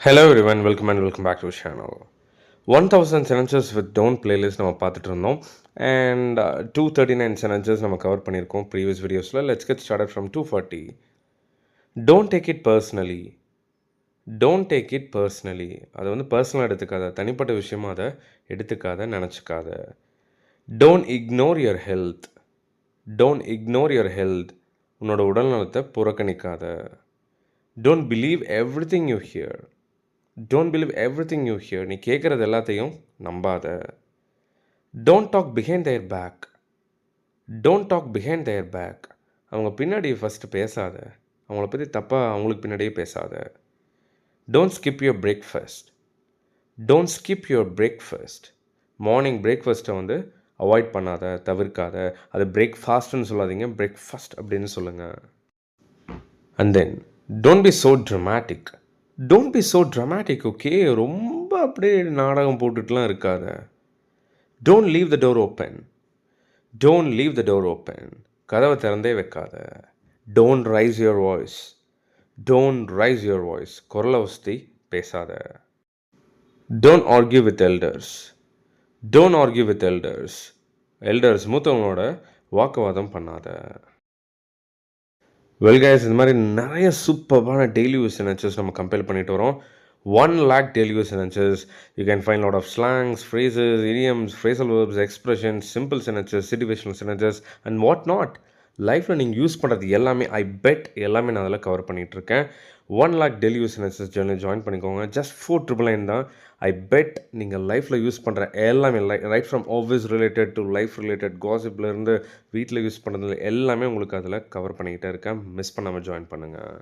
Hello everyone, welcome back to the channel. 1000 sentences with don't playlist நம்ம பார்த்துட்டு இருந்தோம் and 239 sentences நம்ம cover பண்ணியிருக்கோம் ப்ரீவியஸ் வீடியோஸில். Let's get started from 240. Don't take it personally. Don't take it personally. அதை வந்து பர்சனலாக எடுத்துக்காத, தனிப்பட்ட விஷயமா அதை எடுத்துக்காத, நினச்சிக்காத. Don't ignore your health. Don't ignore your health. உன்னோட உடல்நலத்தை புறக்கணிக்காத. Don't believe every thing you hear. Don't believe every thing you hear. நீ கேட்குறது எல்லாத்தையும் நம்பாத. Don't talk behind their back. Don't talk behind their back. அவங்க பின்னாடி ஃபஸ்ட்டு பேசாத. அவங்கள பற்றி தப்பாக அவங்களுக்கு பின்னாடியே பேசாத. Don't skip your breakfast. Don't skip your breakfast. Morning பிரேக்ஃபாஸ்ட்டை வந்து அவாய்ட் பண்ணாத, தவிர்க்காத. அது பிரேக்ஃபாஸ்ட்னு சொல்லாதீங்க, பிரேக்ஃபாஸ்ட் அப்படின்னு சொல்லுங்கள். And then don't be so dramatic. Don't be so dramatic, okay? ரொம்ப அப்படியே நாடகம் போட்டுட்டுலாம் இருக்காத. Don't leave the door open. Don't leave the door open. கதவை திறந்தே வைக்காத. Don't raise your voice. Don't raise your voice. குரலை வசதி பேசாத. Don't argue with elders. Don't argue with elders. Elders மூத்தவங்களோட வாக்குவாதம் பண்ணாத. வெல் கைஸ், இந்த மாதிரி நிறைய சூப்பரான டெய்லி யூஸ் சென்டென்சஸ் நம்ம கம்பேர் பண்ணிட்டு வரோம். 1,00,000 daily use sentences. You can find a lot of slangs, phrases, idioms, phrasal verbs, expressions, simple sentences, situational sentences and what not. லைஃப்பில் நீங்கள் யூஸ் பண்ணுறது எல்லாமே எல்லாமே நான் அதில் கவர் பண்ணிகிட்ருக்கேன். 1,00,000 daily use sentences journey join பண்ணிக்கோங்க. ஜஸ்ட் 499 தான். நீங்கள் லைஃப்பில் யூஸ் பண்ணுற எல்லாமே right from office related to life related காசிப்லேருந்து வீட்டில் யூஸ் பண்ணுறதுல எல்லாமே உங்களுக்கு அதில் கவர் பண்ணிக்கிட்டே இருக்கேன். மிஸ் பண்ணாமல் ஜாயின் பண்ணுங்கள்.